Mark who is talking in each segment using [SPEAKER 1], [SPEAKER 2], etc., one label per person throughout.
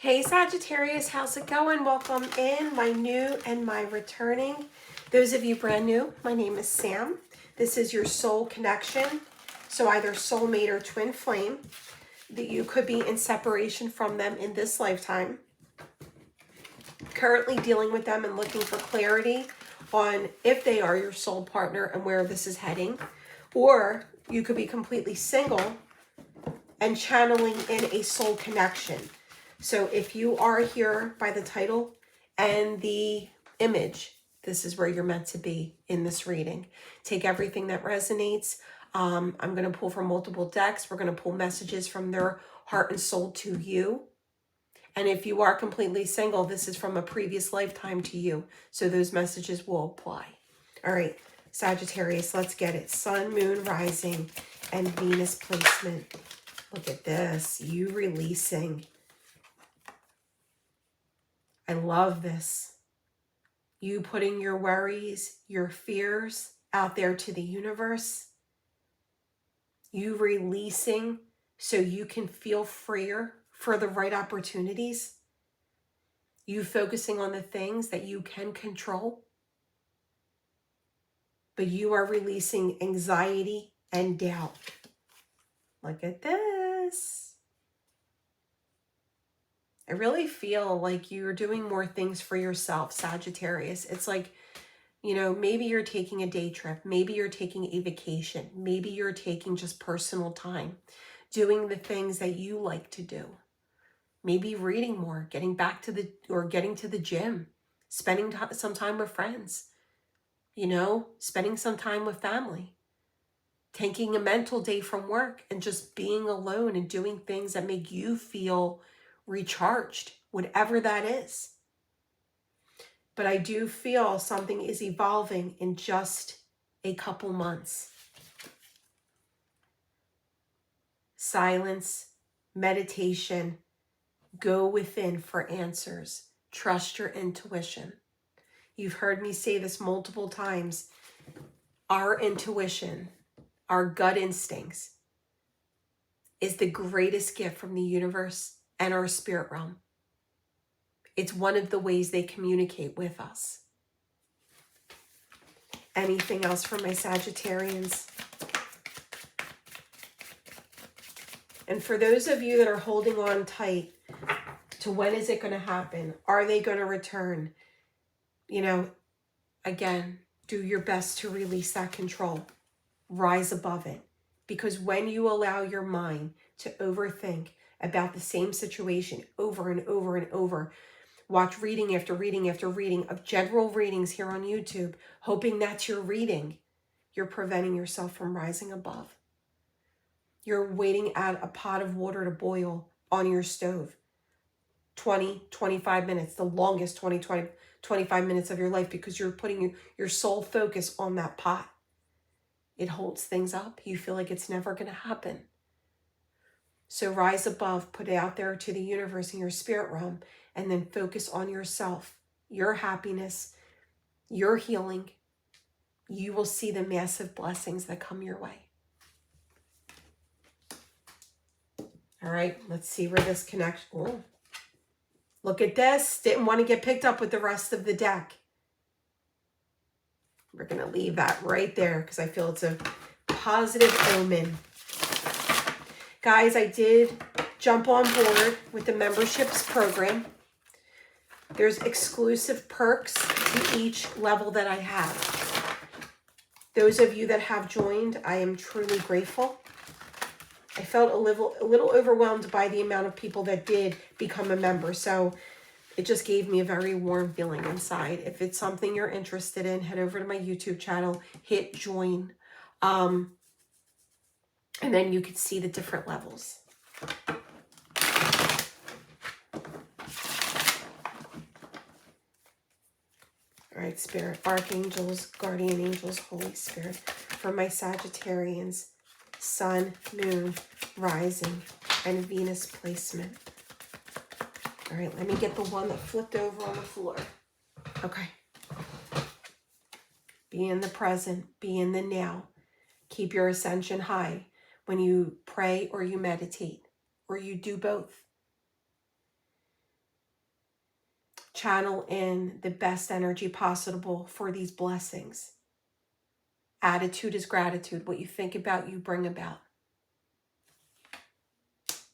[SPEAKER 1] Hey Sagittarius, how's it going? Welcome in, my new and my returning. Those of you brand new, my name is Sam. This is your soul connection. So either soulmate or twin flame, that you could be in separation from them in this lifetime. Currently dealing with them and looking for clarity on if they are your soul partner and where this is heading. Or you could be completely single and channeling in a soul connection. So if you are here by the title and the image, this is where you're meant to be in this reading. Take everything that resonates. I'm going to pull from multiple decks. We're going to pull messages from their heart and soul to you. And if you are completely single, this is from a previous lifetime to you. So those messages will apply. All right, Sagittarius, let's get it. Sun, moon, rising, and Venus placement. Look at this. You releasing. I love this. You putting your worries, your fears out there to the universe. You releasing so you can feel freer for the right opportunities. You focusing on the things that you can control. But you are releasing anxiety and doubt. Look at this. I really feel like you're doing more things for yourself, Sagittarius. It's like, you know, maybe you're taking a day trip. Maybe you're taking a vacation. Maybe you're taking just personal time, doing the things that you like to do. Maybe reading more, getting to the gym, spending some time with friends, you know, spending some time with family, taking a mental day from work and just being alone and doing things that make you feel recharged, whatever that is. But I do feel something is evolving in just a couple months. Silence, meditation, go within for answers. Trust your intuition. You've heard me say this multiple times. Our intuition, our gut instincts, is the greatest gift from the universe and our spirit realm. It's one of the ways they communicate with us. Anything else for my Sagittarians? And for those of you that are holding on tight to when is it going to happen? Are they going to return? You know, again, do your best to release that control. Rise above it. Because when you allow your mind to overthink about the same situation over and over and over, watch reading after reading after reading of general readings here on YouTube, hoping that's your reading, you're preventing yourself from rising above. You're waiting at a pot of water to boil on your stove. 20, 25 minutes, the longest 25 minutes of your life, because you're putting your sole focus on that pot. It holds things up. You feel like it's never going to happen. So rise above, put it out there to the universe in your spirit realm, and then focus on yourself, your happiness, your healing. You will see the massive blessings that come your way. All right, let's see where this connects. Oh, look at this. Didn't want to get picked up with the rest of the deck. We're going to leave that right there because I feel it's a positive omen. Guys, I did jump on board with the memberships program. There's exclusive perks to each level that I have. Those of you that have joined, I am truly grateful. I felt a little overwhelmed by the amount of people that did become a member. So it just gave me a very warm feeling inside. If it's something you're interested in, head over to my YouTube channel, hit join. And then you can see the different levels. All right, Spirit, Archangels, Guardian Angels, Holy Spirit, for my Sagittarians, Sun, Moon, Rising, and Venus placement. All right, let me get the one that flipped over on the floor. Okay. Be in the present, be in the now. Keep your ascension high when you pray or you meditate, or you do both. channel in the best energy possible for these blessings. Attitude is gratitude. What you think about, you bring about.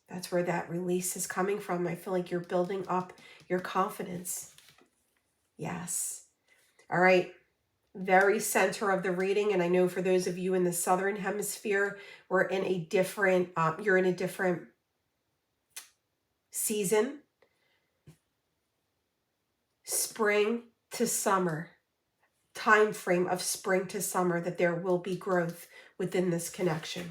[SPEAKER 1] That's where that release is coming from. I feel like you're building up your confidence. Yes. All right. Very center of the reading. And I know for those of you in the Southern Hemisphere, we're in a different, you're in a different season. Spring to summer. Time frame of spring to summer, that there will be growth within this connection.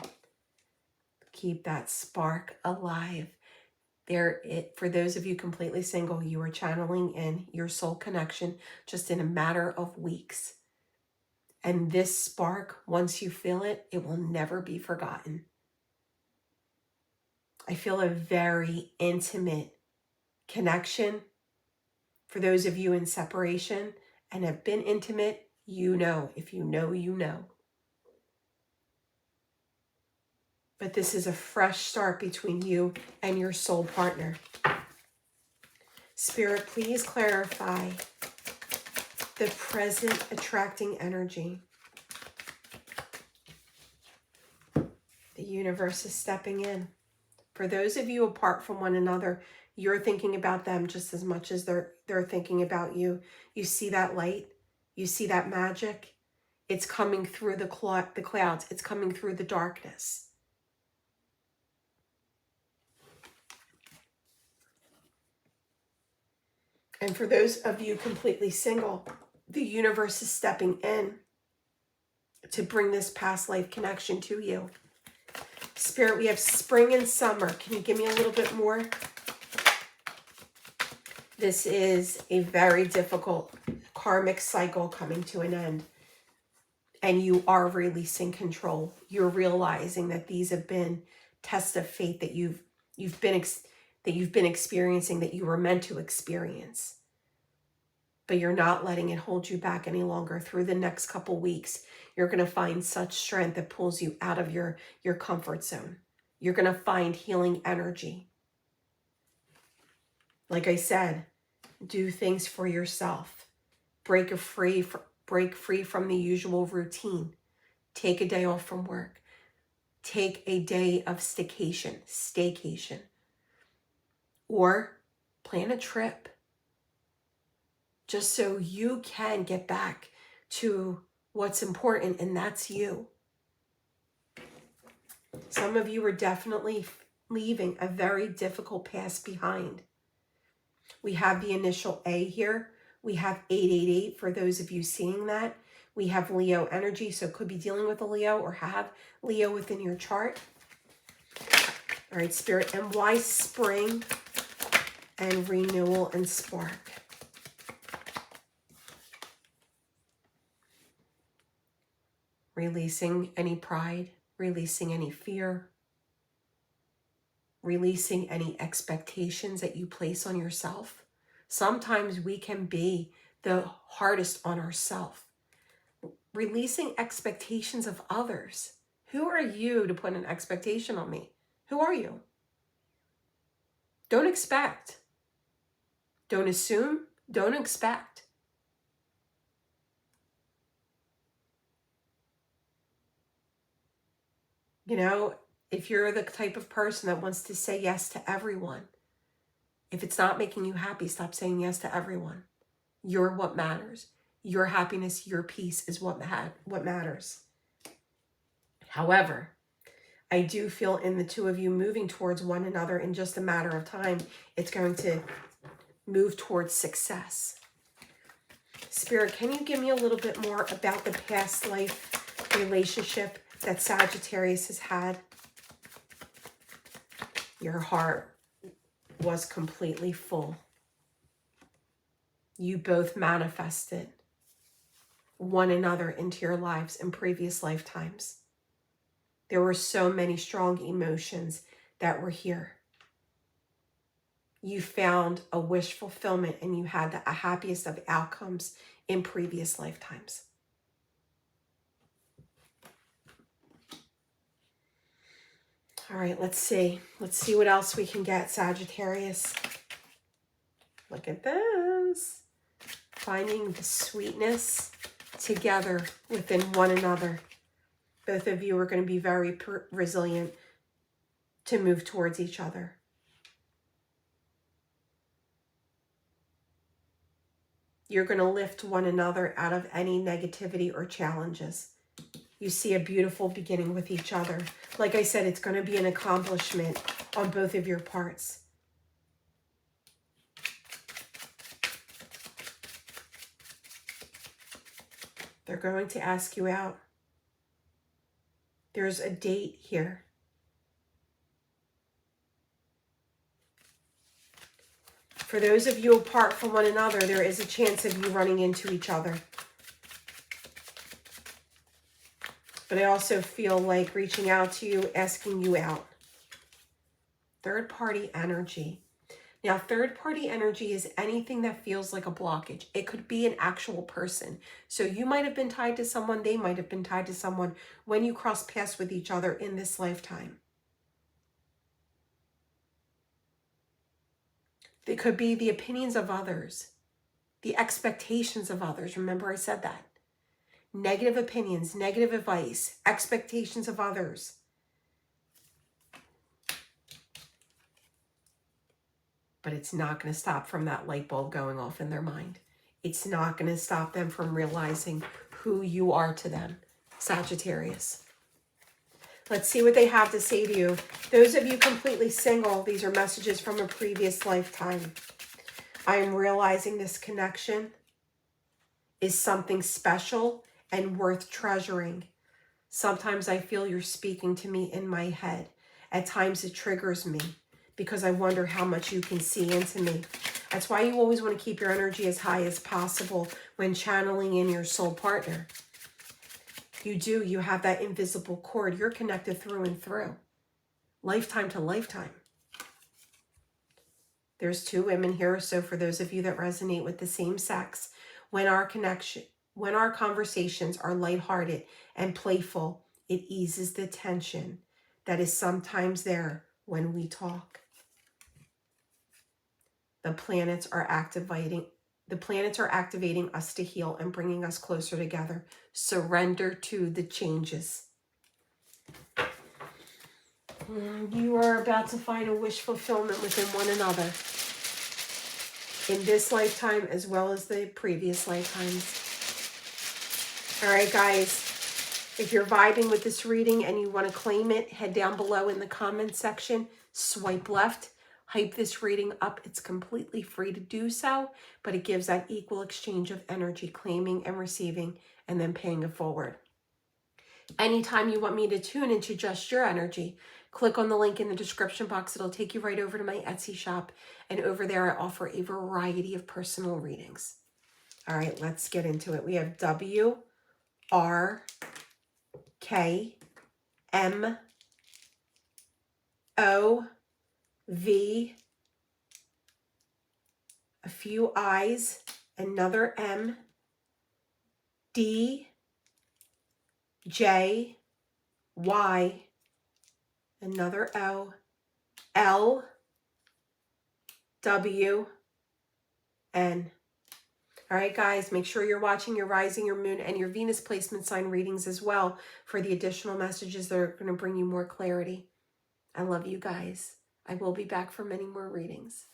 [SPEAKER 1] Keep that spark alive. For those of you completely single, you are channeling in your soul connection just in a matter of weeks. And this spark, once you feel it, it will never be forgotten. I feel a very intimate connection. For those of you in separation and have been intimate, you know. If you know, you know. But this is a fresh start between you and your soul partner. Spirit, please clarify the present attracting energy. The universe is stepping in. For those of you apart from one another, you're thinking about them just as much as they're thinking about you. You see that light? You see that magic? It's coming through the clouds. It's coming through the darkness. And for those of you completely single, the universe is stepping in to bring this past life connection to you. Spirit, we have spring and summer. Can you give me a little bit more? This is a very difficult karmic cycle coming to an end. And you are releasing control. You're realizing that these have been tests of fate that you've been experiencing, that you were meant to experience. But you're not letting it hold you back any longer. Through the next couple weeks, you're going to find such strength that pulls you out of your comfort zone. You're going to find healing energy. Like I said, do things for yourself. Break free from the usual routine. Take a day off from work. Take a day of staycation. Or plan a trip. Just so you can get back to what's important, and that's you. Some of you are definitely leaving a very difficult past behind. We have the initial A here. We have 888 for those of you seeing that. We have Leo energy, so could be dealing with a Leo or have Leo within your chart. All right, Spirit, and why spring and renewal and spark? Releasing any pride, releasing any fear, releasing any expectations that you place on yourself. Sometimes we can be the hardest on ourselves. Releasing expectations of others. Who are you to put an expectation on me? Who are you? Don't expect. Don't assume. Don't expect. You know, if you're the type of person that wants to say yes to everyone, if it's not making you happy, stop saying yes to everyone. You're what matters. Your happiness, your peace is what matters. However, I do feel in the two of you moving towards one another in just a matter of time, it's going to move towards success. Spirit, can you give me a little bit more about the past life relationship that Sagittarius has had? Your heart was completely full. You both manifested one another into your lives in previous lifetimes. There were so many strong emotions that were here. You found a wish fulfillment and you had the happiest of outcomes in previous lifetimes. All right, let's see. Let's see what else we can get, Sagittarius. Look at this. Finding the sweetness together within one another. Both of you are going to be very resilient to move towards each other. You're going to lift one another out of any negativity or challenges. You see a beautiful beginning with each other. Like I said, it's going to be an accomplishment on both of your parts. They're going to ask you out. There's a date here. For those of you apart from one another, there is a chance of you running into each other. But I also feel like reaching out to you, asking you out. Third party energy. Now, third party energy is anything that feels like a blockage. It could be an actual person. So you might have been tied to someone, they might have been tied to someone when you cross paths with each other in this lifetime. It could be the opinions of others, the expectations of others. Remember I said that. Negative opinions, negative advice, expectations of others. But it's not going to stop from that light bulb going off in their mind. It's not going to stop them from realizing who you are to them, Sagittarius. Let's see what they have to say to you. Those of you completely single, these are messages from a previous lifetime. I am realizing this connection is something special and worth treasuring. Sometimes I feel you're speaking to me in my head. At times it triggers me, because I wonder how much you can see into me. That's why you always want to keep your energy as high as possible when channeling in your soul partner. You have that invisible cord. You're connected through and through. Lifetime to lifetime. There's two women here, so for those of you that resonate with the same sex, when our conversations are lighthearted and playful, it eases the tension that is sometimes there when we talk. The planets are activating us to heal and bringing us closer together. Surrender to the changes. You are about to find a wish fulfillment within one another. In this lifetime as well as the previous lifetimes. All right, guys. If you're vibing with this reading and you want to claim it, head down below in the comments section. Swipe left. Hype this reading up. It's completely free to do so, but it gives that equal exchange of energy, claiming and receiving, and then paying it forward. Anytime you want me to tune into just your energy, click on the link in the description box. It'll take you right over to my Etsy shop, and over there I offer a variety of personal readings. All right, let's get into it. We have W, R, K, M, O, V, a few I's, another M, D, J, Y, another O, L, W, N. All right, guys, make sure you're watching your rising, your moon, and your Venus placement sign readings as well for the additional messages that are going to bring you more clarity. I love you guys. I will be back for many more readings.